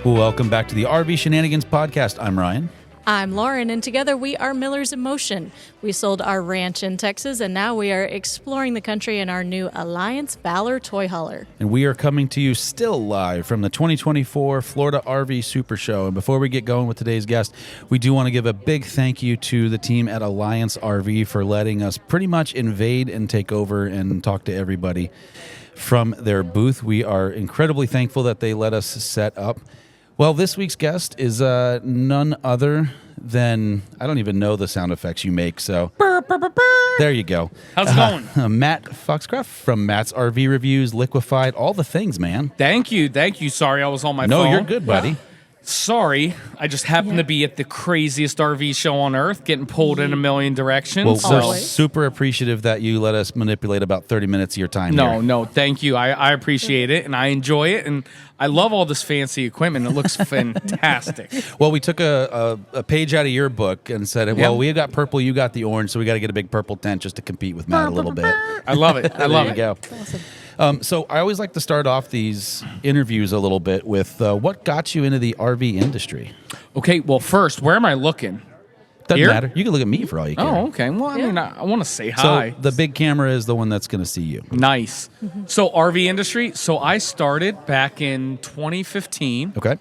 Welcome back to the RV Shenanigans podcast. I'm Ryan. I'm Lauren, and together we are Millers in Motion. We sold our ranch in Texas, and now we are exploring the country in our new Alliance Valor toy hauler. And we are coming to you still live from the 2024 Florida RV Super Show. And before we get going with today's guest, we do want to give a big thank you to the team at Alliance RV for letting us pretty much invade and take over and talk to everybody from their booth. We are incredibly thankful that they let us set up. Well, this week's guest is none other than, I don't even know the sound effects you make, so there you go. How's it going? Matt Foxcroft from Matt's RV Reviews, Liquefied, all the things, man. Thank you. Sorry, I was on my phone. No, you're good, buddy. Sorry, I just happened to be at the craziest RV show on earth, getting pulled in a million directions. Well, we're super appreciative that you let us manipulate about 30 minutes of your time here. No, thank you. I appreciate it, and I enjoy it, and I love all this fancy equipment. It looks fantastic. Well, we took a page out of your book and said, well, we got purple, you got the orange, so we got to get a big purple tent just to compete with Matt a little bit. I love it. I love there it. You go. Awesome. So I always like to start off these interviews a little bit with what got you into the RV industry? Okay, well, first, where am I looking? Doesn't Here? matter. You can look at me for all you care. Oh, okay. Well, I mean, I want to say hi. So the big camera is the one that's going to see you. Nice. So RV industry. So I started back in 2015. Okay.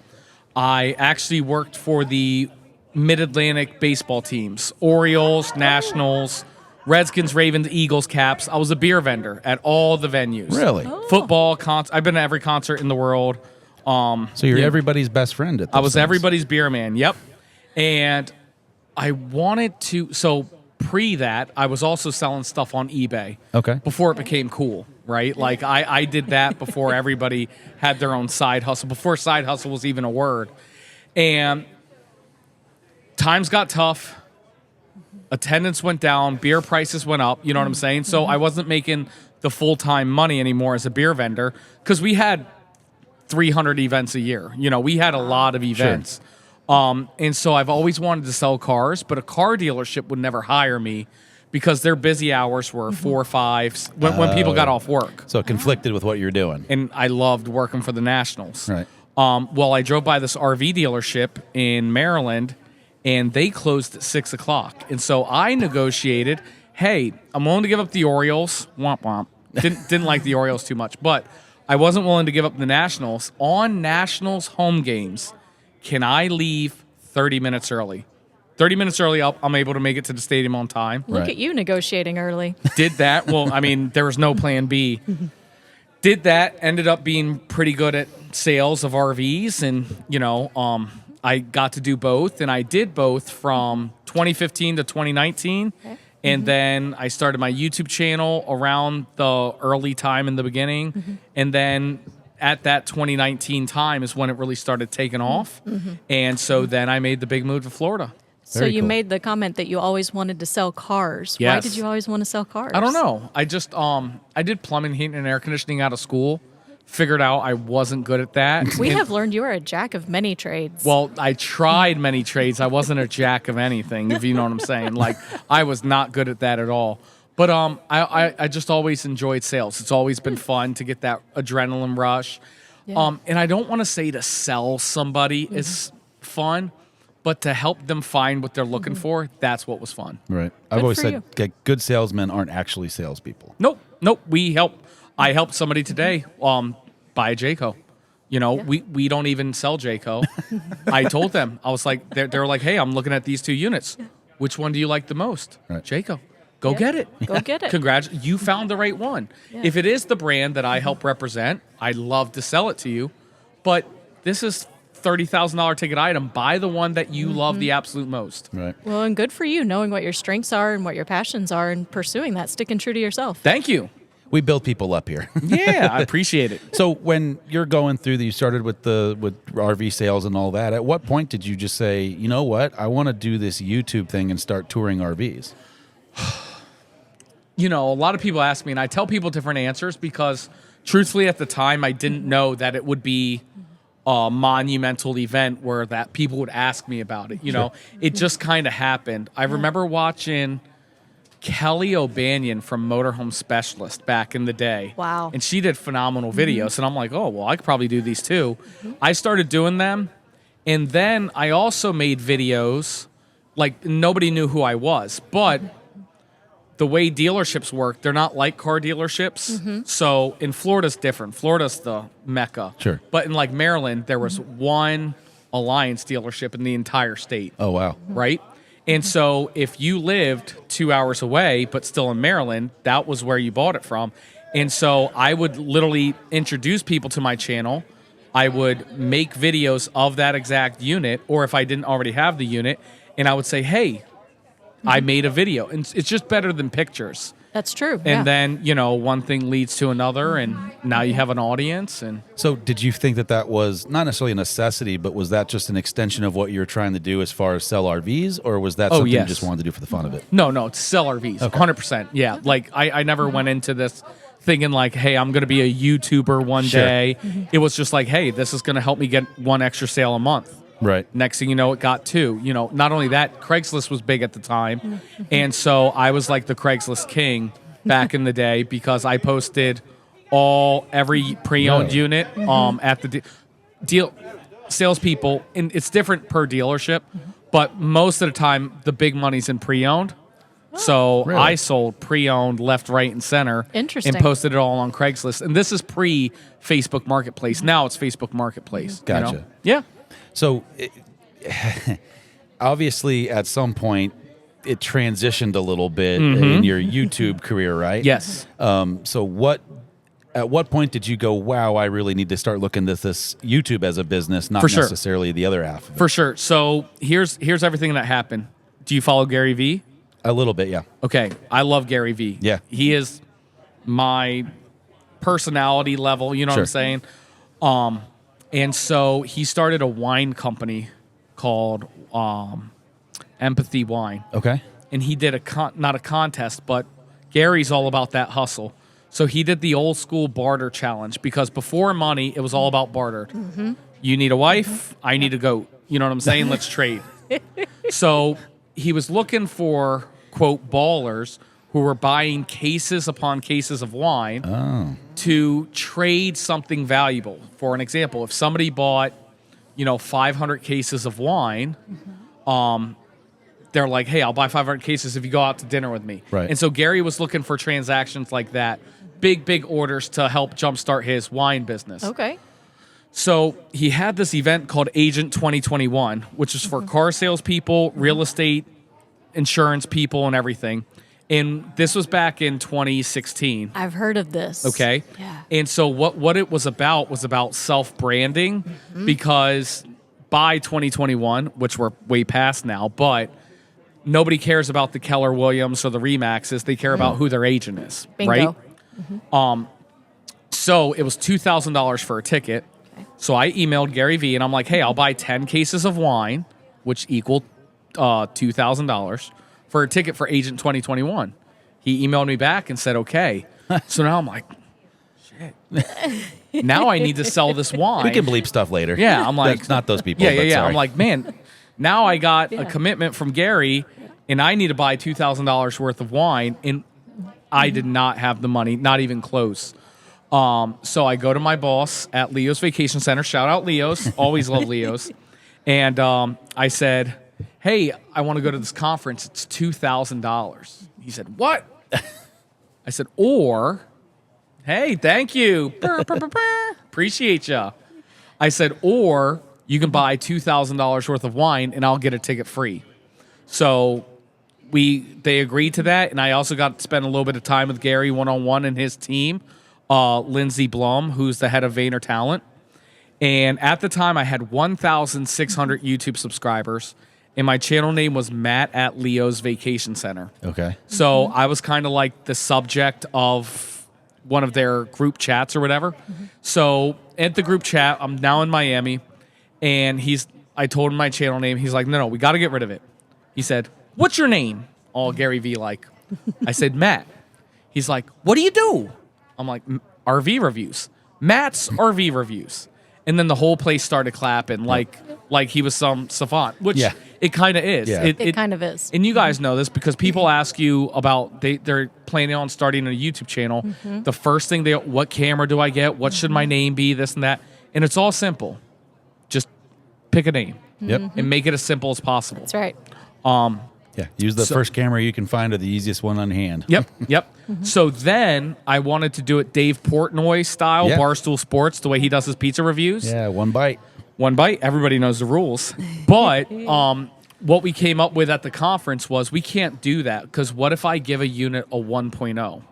I actually worked for the Mid-Atlantic baseball teams, Orioles, Nationals, Redskins, Ravens, Eagles, Caps. I was a beer vendor at all the venues. Really? Oh. Football, I've been to every concert in the world. So you're everybody's best friend at this. I was everybody's beer man. Yep. And I wanted to, so pre that, I was also selling stuff on eBay. Okay. Before it became cool, right? Like I did that before everybody had their own side hustle, before side hustle was even a word. And times got tough. Attendance went down, beer prices went up, you know what I'm saying? So I wasn't making the full-time money anymore as a beer vendor because we had 300 events a year. You know, we had a lot of events. Sure. And so I've always wanted to sell cars, but a car dealership would never hire me because their busy hours were 4 or 5 when people got off work. So it conflicted with what you're doing. And I loved working for the Nationals. Right. Well, I drove by this RV dealership in Maryland, and they closed at 6 o'clock. And so I negotiated, hey, I'm willing to give up the Orioles. Womp womp. Didn't like the Orioles too much. But I wasn't willing to give up the Nationals. On Nationals home games, can I leave 30 minutes early? 30 minutes early, I'm able to make it to the stadium on time. Look at you negotiating early. Did that. Well, I mean, there was no plan B. Did that. Ended up being pretty good at sales of RVs. And, you know, I got to do both, and I did both from 2015 to 2019, and then I started my YouTube channel around the early time in the beginning, and then at that 2019 time is when it really started taking off, and so then I made the big move to Florida. So you made the comment that you always wanted to sell cars. Yes. Why did you always want to sell cars? I don't know. I just I did plumbing, heating, and air conditioning out of school. Figured out I wasn't good at that. We have learned you are a jack of many trades. Well, I tried many trades. I wasn't a jack of anything, if you know what I'm saying. Like, I was not good at that at all. But I just always enjoyed sales. It's always been fun to get that adrenaline rush. Yeah. And I don't want to say to sell somebody is fun, but to help them find what they're looking for, that's what was fun. Right. I've always for said good salesmen aren't actually salespeople. Nope. I helped somebody today buy a Jayco. You know, we don't even sell Jayco. I told them, I was like, they were like, hey, I'm looking at these 2 units. Which one do you like the most? Right. Jayco. Go get it. Go get it. Congrats. You found the right one. Yeah. If it is the brand that I help represent, I'd love to sell it to you. But this is $30,000 ticket item. Buy the one that you love the absolute most. Right. Well, and good for you knowing what your strengths are and what your passions are and pursuing that, sticking true to yourself. Thank you. We build people up here. Yeah, I appreciate it. So when you're going through you started with RV sales and all that, at what point did you just say, you know what, I want to do this YouTube thing and start touring RVs? You know, a lot of people ask me, and I tell people different answers because, truthfully, at the time, I didn't know that it would be a monumental event where that people would ask me about it. You know, it just kind of happened. I remember watching Kelly O'Banion from Motorhome Specialist back in the day. Wow. And she did phenomenal videos. And I'm like, oh, well, I could probably do these too. I started doing them. And then I also made videos, like nobody knew who I was. But the way dealerships work, they're not like car dealerships. So in Florida's different. Florida's the mecca. Sure. But in like Maryland, there was one Alliance dealership in the entire state. Oh, wow. Right? And so if you lived 2 hours away, but still in Maryland, that was where you bought it from. And so I would literally introduce people to my channel. I would make videos of that exact unit, or if I didn't already have the unit, and I would say, hey, I made a video. And it's just better than pictures. That's true. And then, you know, one thing leads to another, and now you have an audience. And So did you think that that was not necessarily a necessity, but was that just an extension of what you were trying to do as far as sell RVs, or was that something you yes. just wanted to do for the fun of it? No, to sell RVs, 100%. Yeah, like I never went into this thinking like, hey, I'm going to be a YouTuber one Sure. day. It was just like, hey, this is going to help me get one extra sale a month. Right. Next thing you know, it got two. You know, not only that, Craigslist was big at the time. And so I was like the Craigslist king back in the day because I posted every pre-owned Really? unit at the deal salespeople. And it's different per dealership, but most of the time, the big money's in pre-owned. So Really? I sold pre-owned left, right, and center. Interesting. And posted it all on Craigslist. And this is pre-Facebook Marketplace. Now it's Facebook Marketplace. You Gotcha. know? Yeah. So obviously at some point it transitioned a little bit in your YouTube career, right? Yes. So at what point did you go, wow, I really need to start looking at this YouTube as a business, not For sure. necessarily the other half of it? For sure. So here's everything that happened. Do you follow Gary Vee? A little bit, yeah. Okay. I love Gary Vee. Yeah. He is my personality level, you know Sure. what I'm saying? And so he started a wine company called Empathy Wine. Okay. And he did not a contest, but Gary's all about that hustle. So he did the old school barter challenge because before money, it was all about barter. You need a wife, I need a goat. You know what I'm saying? Let's trade. So he was looking for, quote, ballers who were buying cases upon cases of wine to trade something valuable. For an example, if somebody bought, 500 cases of wine, they're like, hey, I'll buy 500 cases if you go out to dinner with me. Right. And so Gary was looking for transactions like that, big orders to help jumpstart his wine business. Okay. So he had this event called Agent 2021, which is for car salespeople, real estate, insurance people, and everything. And this was back in 2016. I've heard of this. Okay. Yeah. And so what it was about self-branding because by 2021, which we're way past now, but nobody cares about the Keller Williams or the Remaxes. They care about who their agent is, Bingo. right? So it was $2,000 for a ticket. Okay. So I emailed Gary Vee and I'm like, hey, I'll buy 10 cases of wine, which equaled $2,000 for a ticket for Agent 2021. He emailed me back and said, okay. So now I'm like, shit. Now I need to sell this wine. We can bleep stuff later. Yeah, I'm like, That's not those people. Yeah. but sorry. I'm like, man, now I got Yeah. a commitment from Gary, and I need to buy $2,000 worth of wine, and I did not have the money, not even close. So I go to my boss at Leo's Vacation Center. Shout out Leo's. Always love Leo's. And I said, hey, I want to go to this conference. It's $2,000. He said, what? I said, or, hey, thank you. Appreciate ya. I said, or you can buy $2,000 worth of wine and I'll get a ticket free. So they agreed to that. And I also got to spend a little bit of time with Gary one-on-one and his team, Lindsey Blum, who's the head of Vayner Talent. And at the time, I had 1,600 YouTube subscribers, and my channel name was Matt at Leo's Vacation Center. Okay. So I was kind of like the subject of one of their group chats or whatever. So at the group chat, I'm now in Miami, and I told him my channel name. He's like, no, we got to get rid of it. He said, what's your name? All Gary Vee like. I said, Matt. He's like, what do you do? I'm like, RV reviews. Matt's RV reviews. And then the whole place started clapping like he was some savant, which Yeah. It kind of is. Yeah. It kind of is. And you guys know this because people ask you about they're planning on starting a YouTube channel. The first thing what camera do I get? What should my name be? This and that. And it's all simple. Just pick a name. Yep. And make it as simple as possible. That's right. Yeah. Use the first camera you can find or the easiest one on hand. Yep. So then I wanted to do it Dave Portnoy style, Yeah. Barstool Sports, the way he does his pizza reviews. Yeah. One bite. One bite, everybody knows the rules. But what we came up with at the conference was we can't do that because what if I give a unit a 1.0?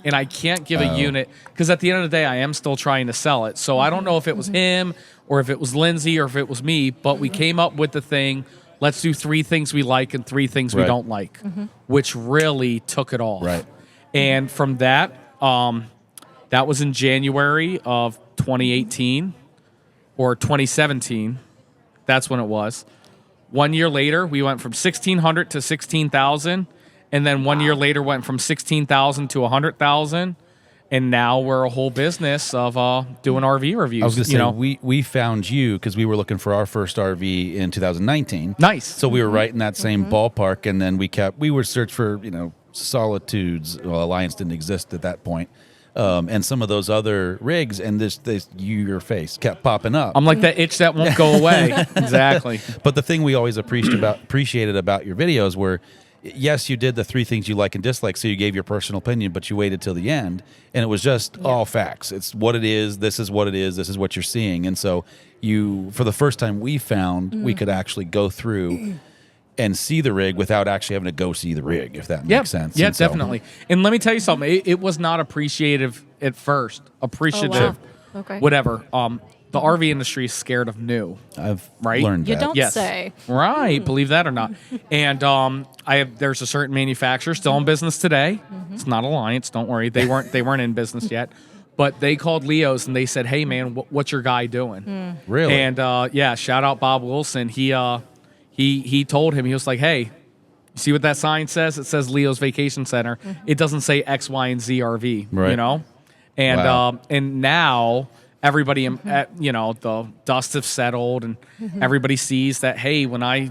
And I can't give a unit because at the end of the day, I am still trying to sell it. So I don't know if it was him or if it was Lindsay or if it was me, but we came up with the thing, let's do 3 things we like and 3 things we don't like, which really took it off. Right. And from that, that was in January of 2018. Or 2017, that's when it was. 1 year later, we went from 1,600 to 16,000, and then 1 year later went from 16,000 to 100,000, and now we're a whole business of doing RV reviews. I was going to say, we found you because we were looking for our first RV in 2019. Nice. So we were right in that same ballpark, and then we were search for, Solitudes. Well, Alliance didn't exist at that point. And some of those other rigs, and your face kept popping up. I'm like that itch that won't go away. Exactly. But the thing we always appreciated about your videos were, yes, you did the 3 things you like and dislike, so you gave your personal opinion, but you waited till the end, and it was just all facts. It's what it is. This is what it is. This is what you're seeing. And so for the first time, we found we could actually go through and see the rig without actually having to go see the rig, if that makes sense. Yeah, And so- definitely. And let me tell you something. It was not appreciative at first. Appreciative. Oh, wow. Okay. Whatever. The RV industry is scared of new. I've Right? learned You that. don't Yes. say. Right, believe that or not. And there's a certain manufacturer still in business today. It's not Alliance, don't worry. They weren't in business yet. But they called Leo's and they said, "Hey man, what's your guy doing?" Really? And shout out Bob Wilson. He told him, he was like, "Hey, you see what that sign says? It says Leo's Vacation Center. It doesn't say X, Y, and Z RV, Right. And Wow. and now everybody, the dust has settled, and everybody sees that. Hey, when I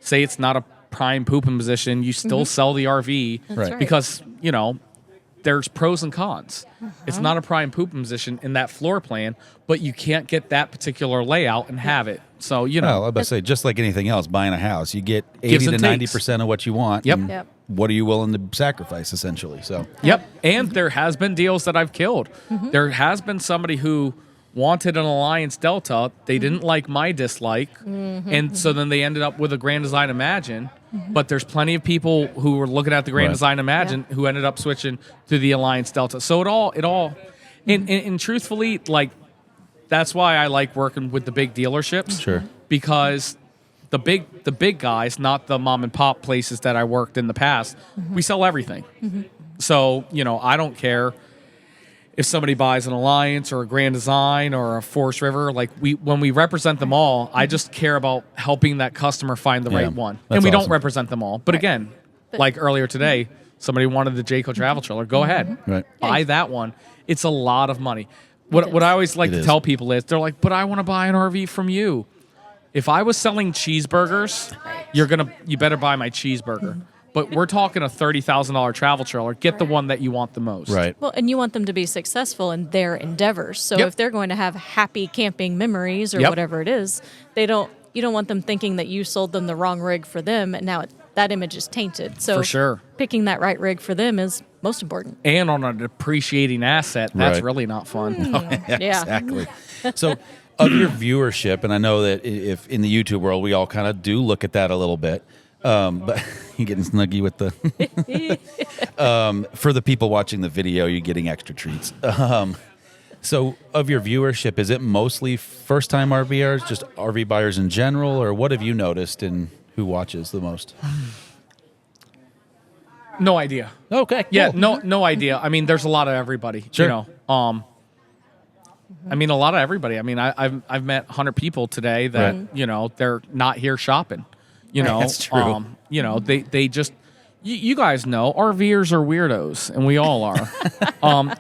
say it's not a prime pooping position, you still sell the RV Right. because there's pros and cons. It's not a prime pooping position in that floor plan, but you can't get that particular layout and have it. So Well, I was about to say, just like anything else, buying a house, you get Gives 80 to and takes. 90% of what you want. Yep. and Yep. What are you willing to sacrifice, essentially? So, Yep. And there has been deals that I've killed. There has been somebody who wanted an Alliance Delta. They didn't like my dislike. And so then they ended up with a Grand Design Imagine. But there's plenty of people who were looking at the Grand Right. Design Imagine who ended up switching to the Alliance Delta. So it all, and truthfully, like, that's why I like working with the big dealerships. Sure. Because the big guys, not the mom and pop places that I worked in the past, we sell everything. So, I don't care if somebody buys an Alliance or a Grand Design or a Forest River. Like, when we represent them all, I just care about helping that customer find the Yeah, right one. that's And we awesome. don't represent them all. But again, like earlier today, somebody wanted the Jayco travel trailer. Go ahead. Right. Buy that one. It's a lot of money. What I always like It to is. tell people is, they're like, but I want to buy an RV from you. If I was selling cheeseburgers, you better buy my cheeseburger. But we're talking a $30,000 travel trailer. Get the one that you want the most. right. Well, and you want them to be successful in their endeavors. So Yep. if they're going to have happy camping memories or Yep. whatever it is, you don't want them thinking that you sold them the wrong rig for them, and now that image is tainted. So For sure. picking that right rig for them is most important. And on a depreciating asset, that's Right. really not fun. Yeah. Exactly. So, of your viewership, and I know that if in the YouTube world, we all kind of do look at that a little bit. But you're getting snuggy with the. For the people watching the video, you're getting extra treats. So, of your viewership, is it mostly first-time RVers, just RV buyers in general, or what have you noticed in who watches the most? No idea. Okay. Yeah, no idea. I mean, there's a lot of everybody. Sure. I mean, a lot of everybody. I mean, I've met 100 people today that Right. they're not here shopping. That's true. They just You guys know RVers are weirdos, and we all are.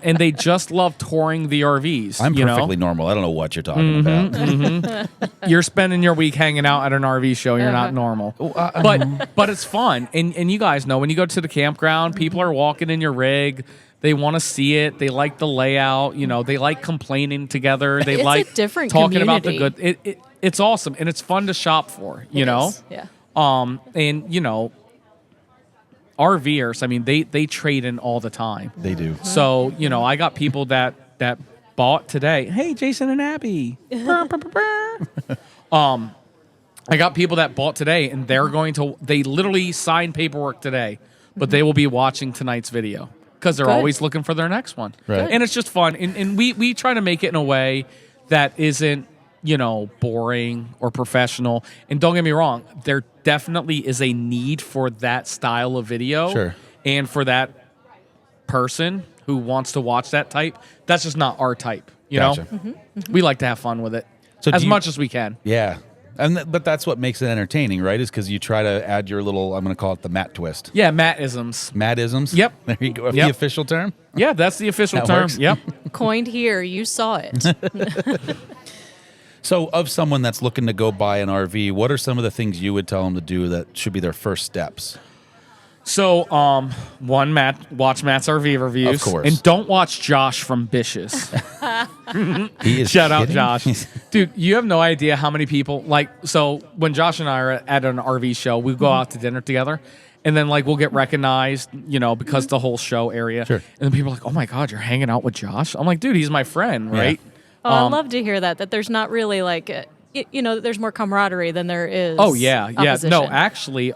And they just love touring the RVs. I'm you perfectly know? normal. I don't know what you're talking about. You're spending your week hanging out at an RV show. You're not normal. But it's fun. And you guys know when you go to the campground, people are walking in your rig. They want to see it. They like the layout. You know, they like complaining together. They It's like a different talking about the community. good. It's awesome, and it's fun to shop for. You know, is, yeah. and you know, RVers. I mean, they trade in all the time. They do. So you know, I got people that bought today. Hey, Jason and Abby. I got people that bought today, and they literally signed paperwork today, but they will be watching tonight's video because they're Good. always looking for their next one. Right. And it's just fun. And we try to make it in a way that isn't, you know, boring or professional. And don't get me wrong, there definitely is a need for that style of video. Sure. And for that person who wants to watch that type. That's just not our type, you Gotcha. know? We like to have fun with it So as do you- much as we can. Yeah. But that's what makes it entertaining, right? Is because you try to add your little, I'm going to call it the Matt twist. Yeah, Matt-isms. Matt-isms? Yep. There you go. Yep. The official term? Yeah, that's the official That term. works. Yep. Coined here. You saw it. So, of someone that's looking to go buy an RV, what are some of the things you would tell them to do that should be their first steps? So, watch Matt's RV reviews. Of course. And don't watch Josh from Bishes. He is Shout out, kidding? Josh. Dude, you have no idea how many people, so when Josh and I are at an RV show, we go out to dinner together, and then, we'll get recognized, because the whole show area. Sure. And then people are like, oh, my God, you're hanging out with Josh? I'm like, dude, he's my friend, right? Oh, I love to hear that there's not really there's more camaraderie than there is. Oh, yeah. Yeah. opposition. No, actually,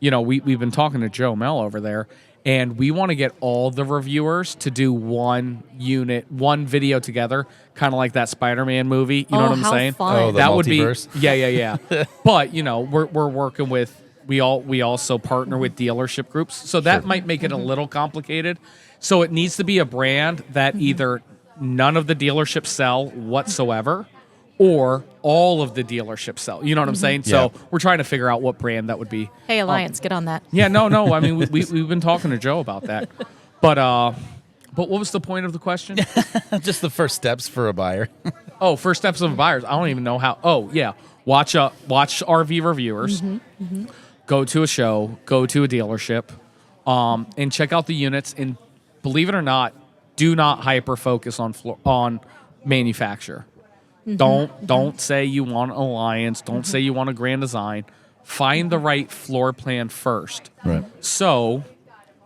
we've been talking to Joe Mel over there, and we want to get all the reviewers to do one video together, kind of like that Spider-Man movie. You know what I'm how saying? fun. Oh, the that multiverse? would be yeah. But we're working with we also partner with dealership groups, so that might make it a little complicated. So it needs to be a brand that either none of the dealerships sell whatsoever, or all of the dealerships sell. You know what I'm saying? So we're trying to figure out what brand that would be. Hey, Alliance, get on that. Yeah, no. I mean, we've been talking to Joe about that, but what was the point of the question? Just the first steps for a buyer. Oh, first steps of buyers. I don't even know how. Oh, yeah. Watch RV reviewers. Go to a show. Go to a dealership, and check out the units. And believe it or not, do not hyper focus on manufacturer. Don't say you want Alliance. Don't say you want a Grand Design. Find the right floor plan first. Right. So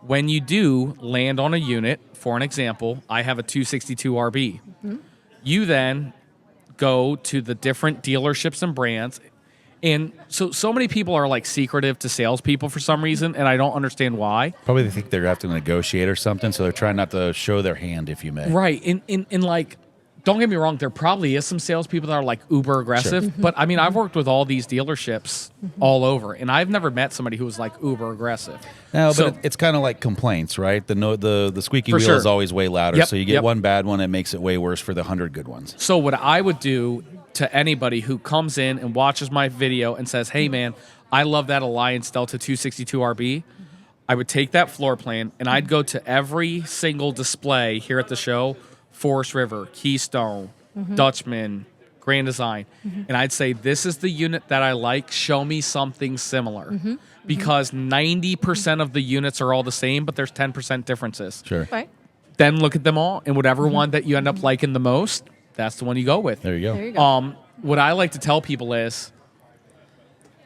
when you do land on a unit, for an example, I have a 262 RB. You then go to the different dealerships and brands. And so many people are secretive to salespeople for some reason, and I don't understand why. Probably they think they're going to have to negotiate or something, so they're trying not to show their hand, if you may. Right. And don't get me wrong, there probably is some salespeople that are uber aggressive. Sure. But I mean, I've worked with all these dealerships all over, and I've never met somebody who was uber aggressive. No, but So- it's kind of like complaints, right? The squeaky For wheel sure. is always way louder. Yep, So you get yep. one bad one, it makes it way worse for the 100 good ones. So what I would do to anybody who comes in and watches my video and says, hey, man, I love that Alliance Delta 262 RB, I would take that floor plan and I'd go to every single display here at the show, Forest River, Keystone, Dutchman, Grand Design, and I'd say, this is the unit that I like. Show me something similar. Because 90% of the units are all the same, but there's 10% differences. Sure. Right. Then look at them all, and whatever one that you end up liking the most, that's the one you go with. There you go. There you go. What I like to tell people is,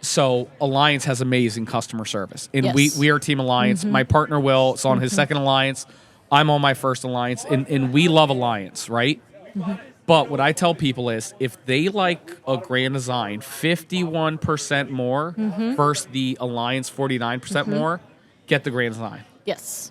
so Alliance has amazing customer service, and Yes. we are Team Alliance. My partner Will is on his second Alliance. I'm on my first Alliance, and we love Alliance, right? But what I tell people is, if they like a Grand Design 51% more versus the Alliance 49% more, get the Grand Design. Yes.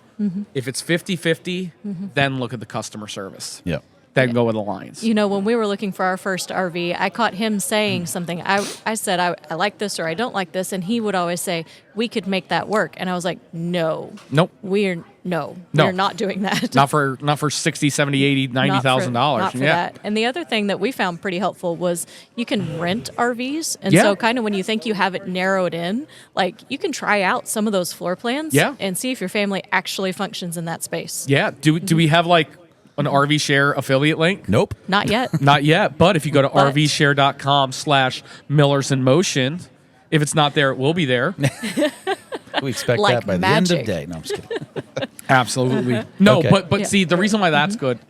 If it's 50-50, then look at the customer service. Yep. than go with Alliance. You know, when we were looking for our first RV, I caught him saying something. I said, I like this or I don't like this. And he would always say, we could make that work. And I was like, no. Nope. We're not doing that. Not for 60, 70, 80, $90,000. Not for that. And the other thing that we found pretty helpful was you can rent RVs. And so kind of when you think you have it narrowed in, like you can try out some of those floor plans and see if your family actually functions in that space. Yeah. Do we have like an RV Share affiliate link? Nope. Not yet. Not yet. But if you go to rvshare.com/MillersInMotion, if it's not there, it will be there. We expect Like that by magic. the end of the day. No, I'm just kidding. Absolutely. No, Okay. but see, the reason why that's good,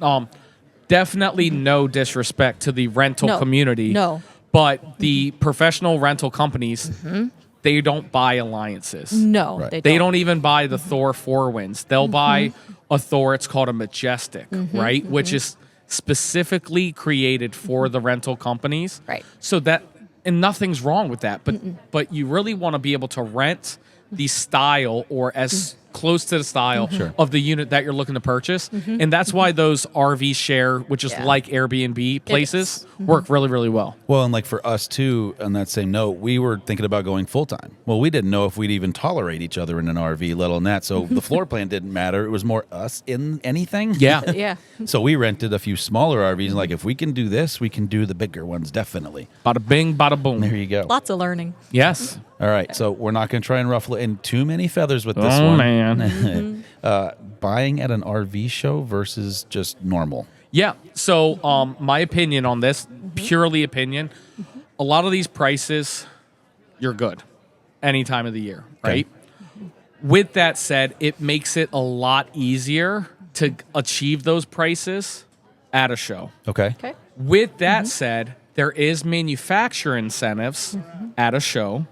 definitely no disrespect to the rental community. No. But the professional rental companies, they don't buy alliances. No, Right. they Don't even buy the Thor 4 Winds. They'll buy a Thor, it's called a Majestic, right? Which is specifically created for the rental companies. Right. So that, and nothing's wrong with that, but you really want to be able to rent the style or as close to the style of the unit that you're looking to purchase. And that's why those RV Share, which is like Airbnb places, work really, really well. Well, and like for us too, on that same note, we were thinking about going full time. Well, we didn't know if we'd even tolerate each other in an RV, let alone that. So the floor plan didn't matter. It was more us in anything. Yeah. Yeah. So we rented a few smaller RVs. Like if we can do this, we can do the bigger ones, definitely. Bada bing, bada boom. There you go. Lots of learning. Yes. All right, so we're not going to try and ruffle it in too many feathers with this Oh, one. man. Buying at an RV show versus just normal. Yeah. So, my opinion on this, purely opinion, a lot of these prices, you're good any time of the year, right? With that said, it makes it a lot easier to achieve those prices at a show. Okay. Okay. With that said, there is manufacturer incentives at a show.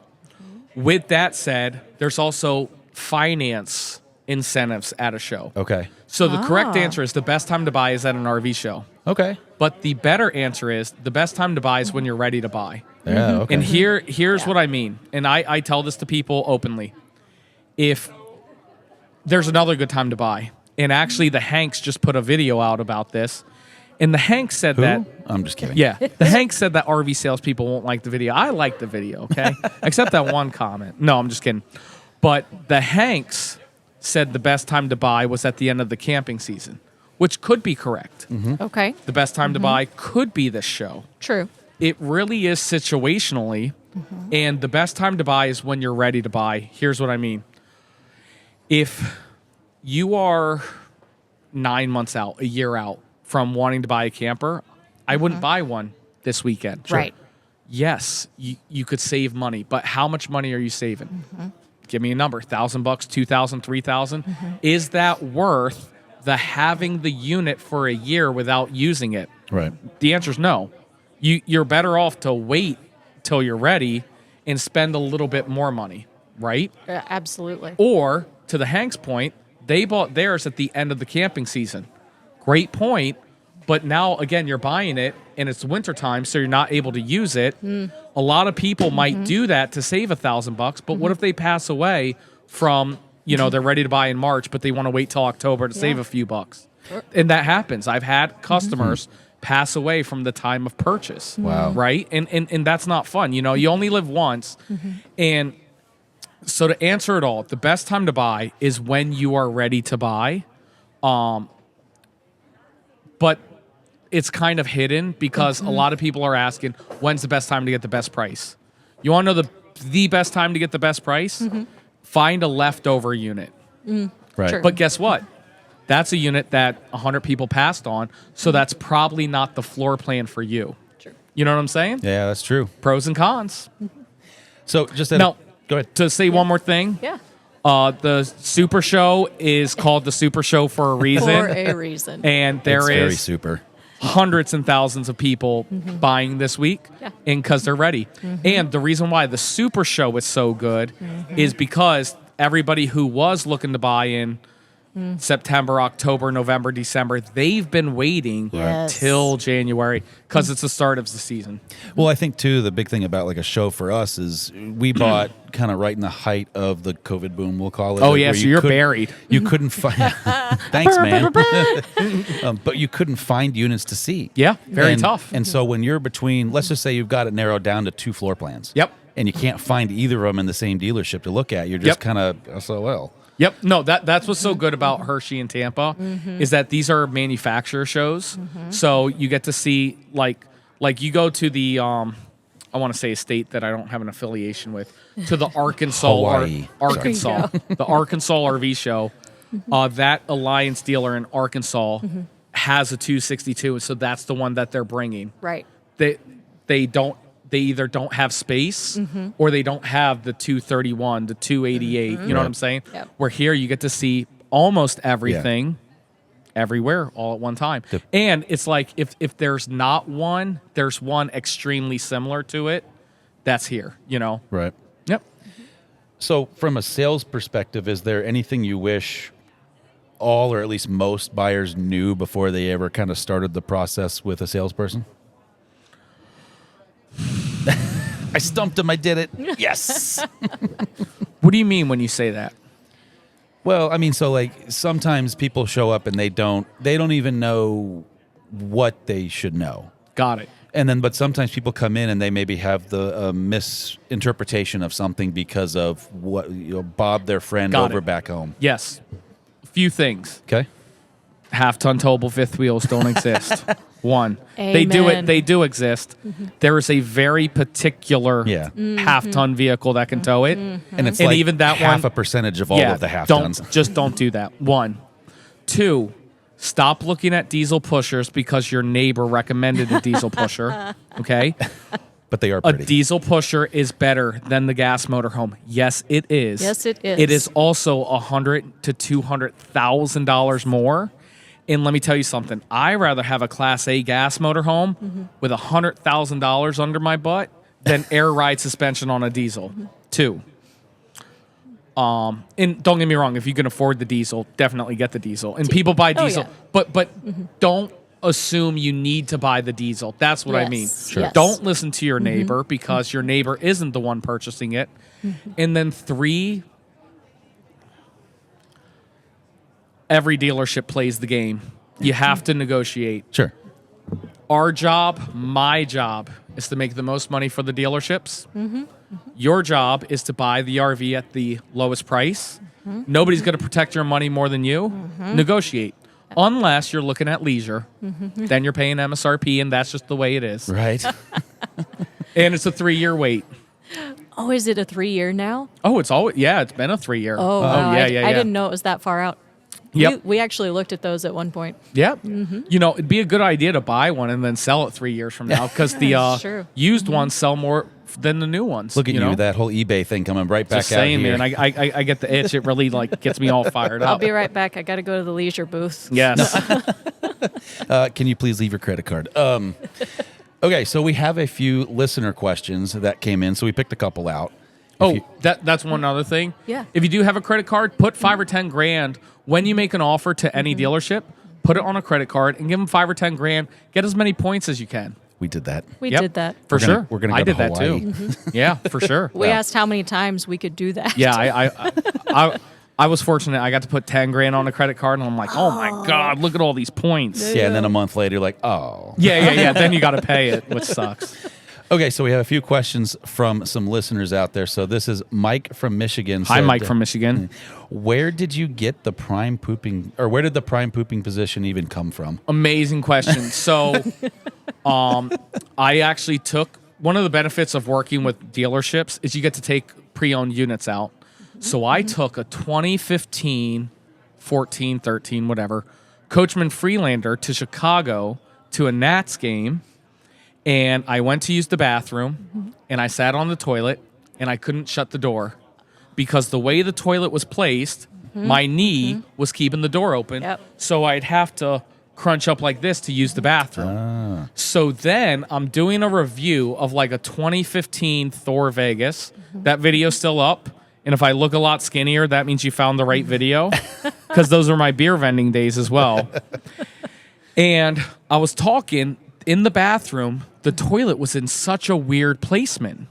With that said, there's also finance incentives at a show. Okay. So the correct answer is the best time to buy is at an RV show. Okay. But the better answer is the best time to buy is when you're ready to buy. Yeah. Okay. And here's what I mean. And I tell this to people openly. If there's another good time to buy, and actually the Hanks just put a video out about this, and the Hanks said Who? that. I'm just kidding. Yeah, the Hanks said that RV salespeople won't like the video. I like the video, okay? Except that one comment. No, I'm just kidding. But the Hanks said the best time to buy was at the end of the camping season, which could be correct. Okay. The best time to buy could be this show. True. It really is situationally, and the best time to buy is when you're ready to buy. Here's what I mean. If you are 9 months out, a year out from wanting to buy a camper, I wouldn't buy one this weekend. Right. Yes, you could save money, but how much money are you saving? Give me a number, $1,000, $2,000, $3,000. Is that worth the having the unit for a year without using it? Right. The answer is no. You're better off to wait till you're ready and spend a little bit more money, right? Absolutely. Or, to the Hanks point, they bought theirs at the end of the camping season. Great point. But now, again, you're buying it, and it's wintertime, so you're not able to use it. A lot of people might do that to save $1,000, but what if they pass away from, they're ready to buy in March, but they want to wait till October to save a few bucks? And that happens. I've had customers pass away from the time of purchase. Wow. Right? And that's not fun. You only live once. And so to answer it all, the best time to buy is when you are ready to buy. But it's kind of hidden because a lot of people are asking, when's the best time to get the best price? You want to know the best time to get the best price? Find a leftover unit. Right. Sure. But guess what? That's a unit that 100 people passed on, so that's probably not the floor plan for you. True. You know what I'm saying? Yeah, that's true. Pros and cons. So just Now, go ahead. to say one more thing. Yeah. The Super Show is called the Super Show for a reason. For a reason. And there It's very is super. hundreds and thousands of people buying this week, Yeah. and because they're ready. And the reason why the Super Show is so good is because everybody who was looking to buy in September, October, November, December. They've been waiting till January because it's the start of the season. Well, I think, too, the big thing about like a show for us is we bought kind of right in the height of the COVID boom, we'll call it. Oh, yeah, so you're buried. You couldn't find... Thanks, man. But you couldn't find units to see. Yeah, very tough. And so when you're between, let's just say you've got it narrowed down to 2 floor plans. Yep. And you can't find either of them in the same dealership to look at. You're just kind of SOL. Yep. No, that's what's so good about Hershey and Tampa is that these are manufacturer shows. So you get to see like you go to the I want to say a state that I don't have an affiliation with, to the Arkansas Hawaii. Arkansas the Arkansas RV show. That Alliance dealer in Arkansas has a 262, so that's the one that they're bringing. Right. They either don't have space or they don't have the 231, the 288. You know what I'm saying? Yep. Where here you get to see almost everything everywhere all at one time. And it's like if there's not one, there's one extremely similar to it that's here, you know? Right. Yep. So from a sales perspective, is there anything you wish all or at least most buyers knew before they ever kind of started the process with a salesperson? I stumped him. I did it. Yes. What do you mean when you say that? Well, I mean, so like sometimes people show up and they don't even know what they should know. Got it. And then, but sometimes people come in and they maybe have the misinterpretation of something because of what Bob, their friend, over back home. Yes. A few things. Okay. Half-ton towable fifth wheels don't exist. One. Amen. They do exist. There is a very particular half-ton vehicle that can tow it. And it's and like even that half one, a percentage of all of the half tons. Don't do that. One. Two, stop looking at diesel pushers because your neighbor recommended a diesel pusher. Okay? But they are A pretty. diesel pusher is better than the gas motorhome. Yes, it is. Yes, it is. It is also $100,000 to $200,000 more. And let me tell you something. I'd rather have a Class A gas motorhome with $100,000 under my butt than air ride suspension on a diesel. Two. And don't get me wrong, if you can afford the diesel, definitely get the diesel. And people buy diesel, but don't assume you need to buy the diesel. That's what I mean. Sure. Yes. Don't listen to your neighbor because your neighbor isn't the one purchasing it. And then three, every dealership plays the game. You have to negotiate. Sure. Our job, my job, is to make the most money for the dealerships. Your job is to buy the RV at the lowest price. Nobody's going to protect your money more than you. Negotiate. Unless you're looking at leisure. Then you're paying MSRP, and that's just the way it is. Right. And it's a 3-year wait. Oh, is it a 3-year now? Oh, it's been a 3-year. Oh, wow. yeah. I didn't know it was that far out. Yep. We actually looked at those at one point. Yep. You know, it'd be a good idea to buy one and then sell it 3 years from now because the used ones sell more than the new ones. Look at you, know? that whole eBay thing coming right back Just saying, out here. man. I get the itch. It really gets me all fired up. I'll be right back. I got to go to the leisure booth. Yes. Can you please leave your credit card? Okay, so we have a few listener questions that came in, so we picked a couple out. That's one other thing. Yeah. If you do have a credit card, put $5,000 or $10,000 when you make an offer to any dealership. Put it on a credit card and give them $5,000 or $10,000. Get as many points as you can. We did that. We did that. For sure. We're gonna go I to did that Hawaii. too. Yeah, for sure. We asked how many times we could do that. Yeah, I was fortunate. I got to put $10,000 on a credit card, and I'm like, oh my god, look at all these points. Yeah, and then a month later, you're like, oh. Yeah. Then you got to pay it, which sucks. Okay, so we have a few questions from some listeners out there. So this is Mike from Michigan. Hi, Mike from Michigan. Where did you get the prime pooping, or where did the prime pooping position even come from? Amazing question. So, I actually took one of the benefits of working with dealerships is you get to take pre-owned units out. So I took a 2015, 14, 13, whatever, Coachman Freelander to Chicago to a Nats game. And I went to use the bathroom, and I sat on the toilet, and I couldn't shut the door because the way the toilet was placed, my knee was keeping the door open. Yep. So I'd have to crunch up like this to use the bathroom. So then I'm doing a review of like a 2015 Thor Vegas. That video's still up. And if I look a lot skinnier, that means you found the right video, because those are my beer vending days as well. And I was talking in the bathroom. The toilet was in such a weird placement.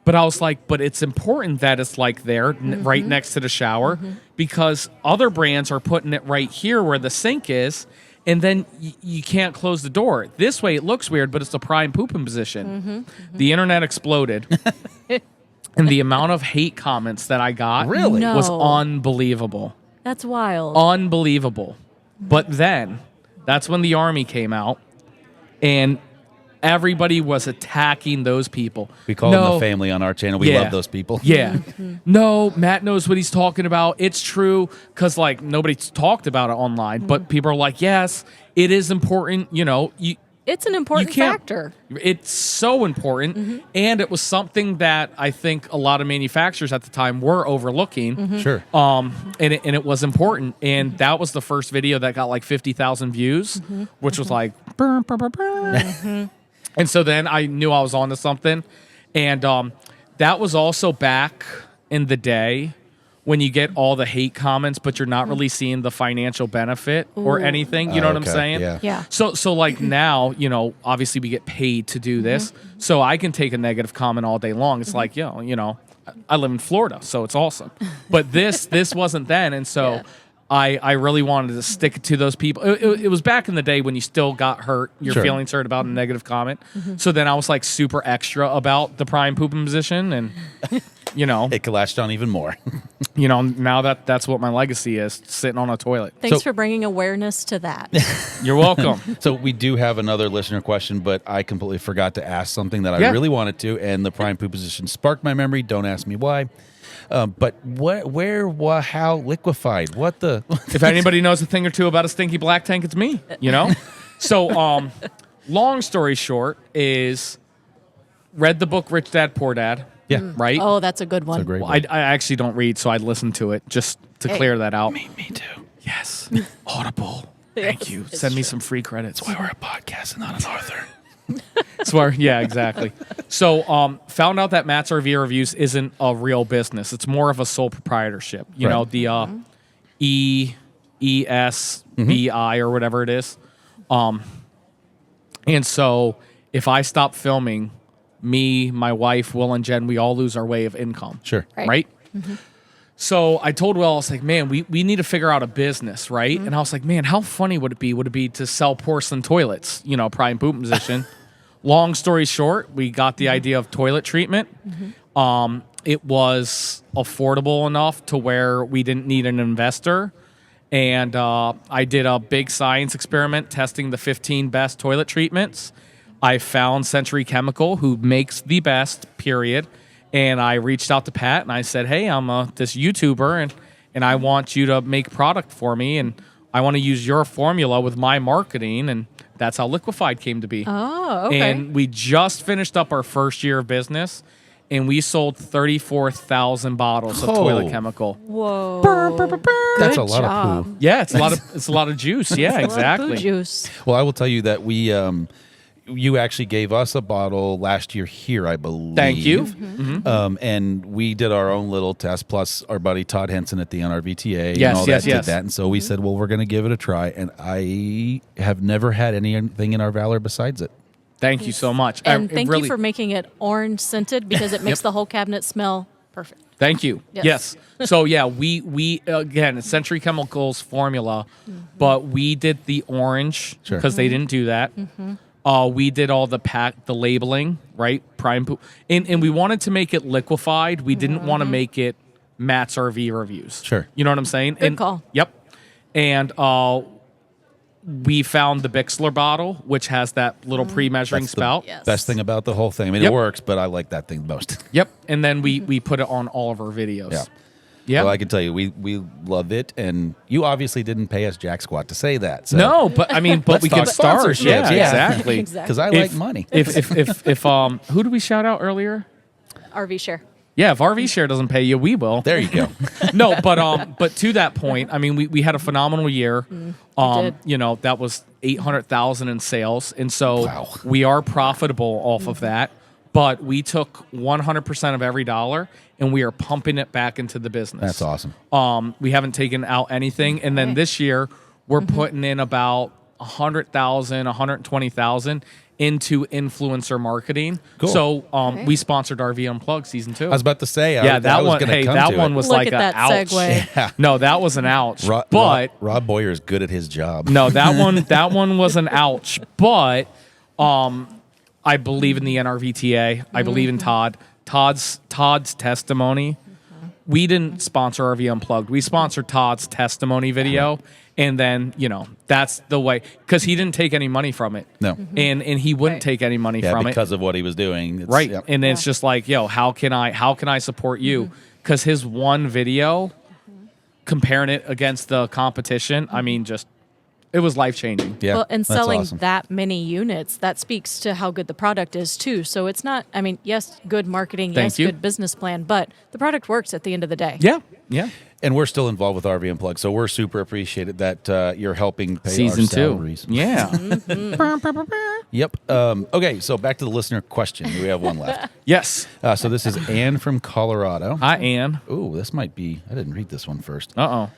But I was like, but it's important that it's like there, right next to the shower, because other brands are putting it right here where the sink is, and then you can't close the door. This way it looks weird, but it's the prime pooping position. The internet exploded. And the amount of hate comments that I got was unbelievable. That's wild. Unbelievable. But then, that's when the Army came out, and everybody was attacking those people. We call them the family on our channel. We love those people. Yeah. No, Matt knows what he's talking about. It's true, because like nobody's talked about it online, but people are like, yes, it is important. You know, it's an important factor. It's so important, and it was something that I think a lot of manufacturers at the time were overlooking. Sure. And it was important, and that was the first video that got like 50,000 views, which was like, burr, burr, burr, burr. And so then I knew I was onto something, and that was also back in the day when you get all the hate comments, but you're not really seeing the financial benefit or anything. You know what I'm saying? Yeah. So like now, you know, obviously we get paid to do this, so I can take a negative comment all day long. It's like, yo, you know, I live in Florida, so it's awesome. But this wasn't then, and so I really wanted to stick to those people. It was back in the day when you still got hurt, your feelings hurt about a negative comment. So then I was like super extra about the prime pooping position, and you know, it latched on even more. You know, now that's what my legacy is, sitting on a toilet. Thanks for bringing awareness to that. You're welcome. So we do have another listener question, but I completely forgot to ask something that I really wanted to, and the prime poop position sparked my memory. Don't ask me why. But how liquefied? What the? If anybody knows a thing or two about a stinky black tank, it's me. You know. So, long story short, is read the book Rich Dad Poor Dad. Yeah. Right. Oh, that's a good one. It's a great book. I actually don't read, so I listened to it just to clear that out. Me too. Yes. Audible. Thank you. Send me some free credits. That's why we're a podcast and not an author. Yeah, exactly. So, found out that Matt's RV Reviews isn't a real business. It's more of a sole proprietorship. You know, the ESBI or whatever it is. And so, if I stop filming, me, my wife, Will, and Jen, we all lose our way of income. Sure. Right? So I told Will, I was like, man, we need to figure out a business, right? And I was like, man, how funny would it be? Would it be to sell porcelain toilets, you know, prime poop position? Long story short, we got the idea of toilet treatment. It was affordable enough to where we didn't need an investor. And I did a big science experiment testing the 15 best toilet treatments. I found Century Chemical, who makes the best, period. And I reached out to Pat and I said, hey, I'm this YouTuber and I want you to make product for me. And I want to use your formula with my marketing. And that's how Liquefied came to be. Oh, okay. And we just finished up our first year of business. And we sold 34,000 bottles of toilet chemical. Whoa. That's Good a lot job. of poo. Yeah, it's a lot of juice. Yeah, exactly. Poo juice. Well, I will tell you that you actually gave us a bottle last year here, I believe. Thank you. And we did our own little test, plus our buddy Todd Henson at the NRVTA Yes, and all yes, that yes. did that. And so we said, well, we're going to give it a try. And I have never had anything in our Valor besides it. Thank you so much. And thank you for making it orange scented because it makes the whole cabinet smell perfect. Thank you. Yes. So yeah, we again, it's Century Chemicals formula, but we did the orange because they didn't do that. We did all the labeling, right? Prime poop. And we wanted to make it liquefied. We didn't want to make it Matt's RV Reviews. Sure. You know what I'm saying? Good call. Yep. And we found the Bixler bottle, which has that little pre-measuring spout. Yes. Best thing about the whole thing. I mean, it works, but I like that thing most. Yep. And then we put it on all of our videos. Yeah. Yeah. Well, I can tell you, we love it, and you obviously didn't pay us jack squat to say that. So. No, but I mean, but we can talk start. sponsorships. Yeah, Yeah. exactly. Because I like money. If who did we shout out earlier? RV Share. Yeah, if RV Share doesn't pay you, we will. There you go. No, but to that point, I mean, we had a phenomenal year. did. You know, that was 800,000 in sales, and so Wow. we are profitable off of that. but we took 100% of every dollar and we are pumping it back into the business. That's awesome. We haven't taken out anything. And then this year we're putting in about 100,000, 120,000 into influencer marketing. Cool. So we sponsored RV Unplugged season 2. I was about to say, that one was Look like at an that ouch. segue. Yeah. No, that was an ouch. Rob Boyer is good at his job. No, that one was an ouch. But I believe in the NRVTA. I believe in Todd. Todd's testimony. We didn't sponsor RV Unplugged. We sponsored Todd's testimony video. And then, that's the way, because he didn't take any money from it. No. And he wouldn't take any money from it. Because of what he was doing. Right. Yep. And it's just like, how can I support you? Because his one video, comparing it against the competition, I mean, it was life-changing. Yeah, well, and that's selling awesome. that many units, that speaks to how good the product is, too. So it's not, yes, good marketing, Thank you. good business plan, but the product works at the end of the day. Yeah. Yeah. And we're still involved with RV Unplugged, so we're super appreciated that you're helping pay Season our 2. salaries. Yeah. Yep. Okay, so back to the listener question. We have one left. Yes. So this is Ann from Colorado. Hi, Ann. Ooh, this might be... I didn't read this one first. Uh-oh.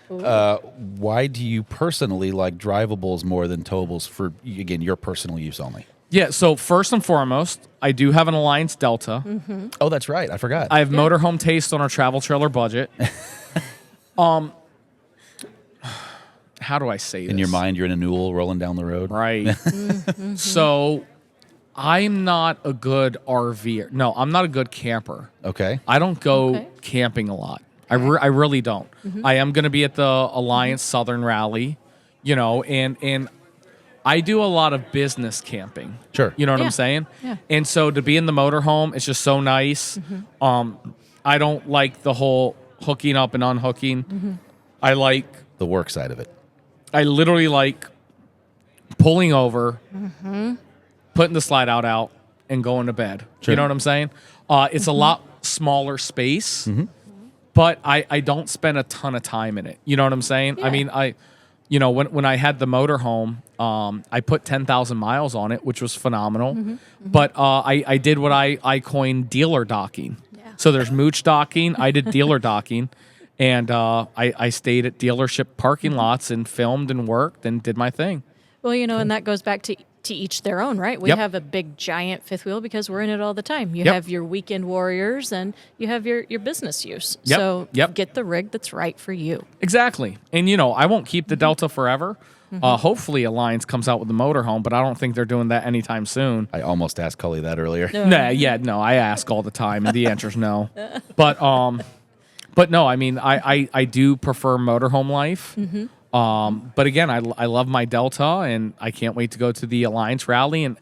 Why do you personally like drivables more than towables for, again, your personal use only? Yeah, so first and foremost, I do have an Alliance Delta. Oh, that's right. I forgot. I have motorhome taste on our travel trailer budget. How do I say this? In your mind, you're in a Newell rolling down the road. Right. So I'm not a good RVer. No, I'm not a good camper. Okay. I don't go camping a lot. I really don't. I am going to be at the Alliance Southern Rally, and I do a lot of business camping. Sure. You know what I'm saying? Yeah. And so to be in the motorhome, it's just so nice. I don't like the whole hooking up and unhooking. I like The work side of it. I literally like pulling over, putting the slide out, and going to bed. Sure. You know what I'm saying? It's a lot smaller space, but I don't spend a ton of time in it. You know what I'm saying? Yeah. I mean, when I had the motorhome, I put 10,000 miles on it, which was phenomenal. But I did what I coined dealer docking. Yeah. So there's mooch docking. I did dealer docking. And I stayed at dealership parking lots and filmed and worked and did my thing. Well, and that goes back to each their own, right? We Yep. have a big, giant fifth wheel because we're in it all the time. You Yep. have your weekend warriors and you have your business use. Yep. So Yep. get the rig that's right for you. Exactly. And, I won't keep the Delta forever. Hopefully Alliance comes out with the motorhome, but I don't think they're doing that anytime soon. I almost asked Cully that earlier. No, I ask all the time, and the answer's no. But no, I mean, I do prefer motorhome life. But again, I love my Delta, and I can't wait to go to the Alliance Rally. And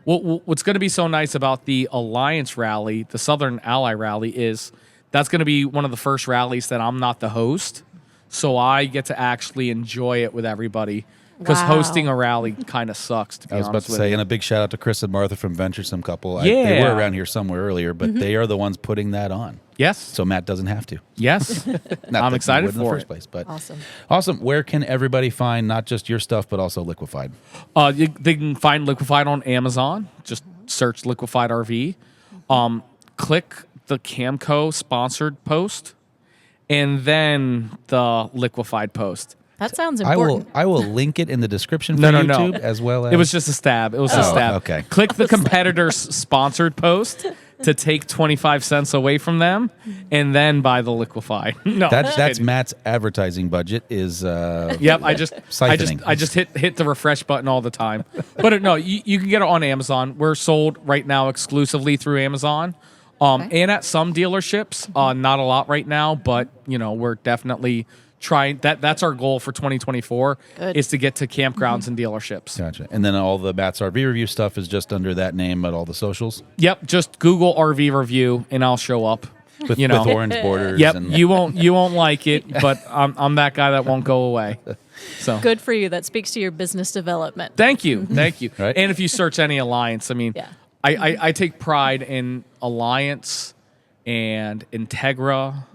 what's going to be so nice about the Alliance Rally, the Southern Ally Rally, is that's going to be one of the first rallies that I'm not the host. So I get to actually enjoy it with everybody. Because Wow. hosting a rally kind of sucks, to be I was honest about to with say, you. and a big shout out to Chris and Martha from Venturesome Couple. Yeah. They were around here somewhere earlier, but they are the ones putting that on. Yes. So Matt doesn't have to. Yes. Not I'm that he excited would in the for first it. place. But Awesome. Awesome. Where can everybody find not just your stuff, but also Liquefied? They can find Liquefied on Amazon. Just search Liquefied RV. Click the Camco sponsored post, and then the Liquefied post. That sounds important. I will link it in the description for No, YouTube as well as... It was just a stab. It was a stab. okay. Click the competitor's sponsored post to take 25 cents away from them, and then buy the Liquefied. No, That's Matt's advertising budget is... Yep, I just hit the refresh button all the time. But no, you can get it on Amazon. We're sold right now exclusively through Amazon, and at some dealerships. Not a lot right now, but we're definitely trying. That's our goal for 2024 is to get to campgrounds and dealerships. Gotcha. And then all the Matt's RV review stuff is just under that name at all the socials? Yep, just Google RV review and I'll show up. With orange borders. Yep, and you won't like it, but I'm that guy that won't go away. So Good for you. That speaks to your business development. thank you. Right. And if you search any Alliance, I mean, Yeah. I take pride in Alliance and Integra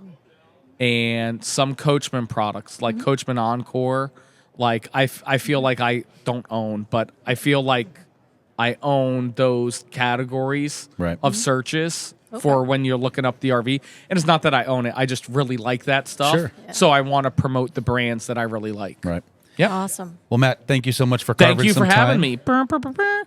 and some Coachman products like Coachman Encore. Like I feel like I don't own, but I feel like I own those categories of searches for when you're looking up the RV. And it's not that I own it. I just really like that stuff. Sure. Yeah. So I want to promote the brands that I really like. Right. Yeah. Awesome. Well, Matt, thank you so much for carving Thank you some for time. having me.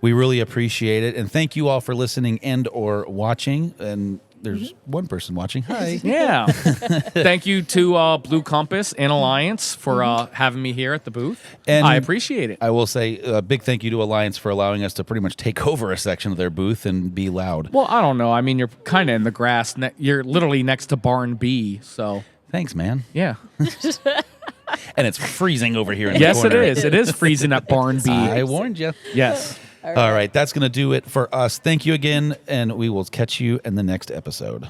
We really appreciate it. And thank you all for listening and or watching. And there's one person watching. Hi. Yeah. Thank you to Blue Compass and Alliance for having me here at the booth. And I appreciate it. I will say a big thank you to Alliance for allowing us to pretty much take over a section of their booth and be loud. Well, I don't know. I mean, you're kind of in the grass. You're literally next to Barn B. So Thanks, man. yeah. And it's freezing over here in the Yes, it corner. is. It is freezing at Barn B. I warned you. Yes. All right. That's going to do it for us. Thank you again, and we will catch you in the next episode.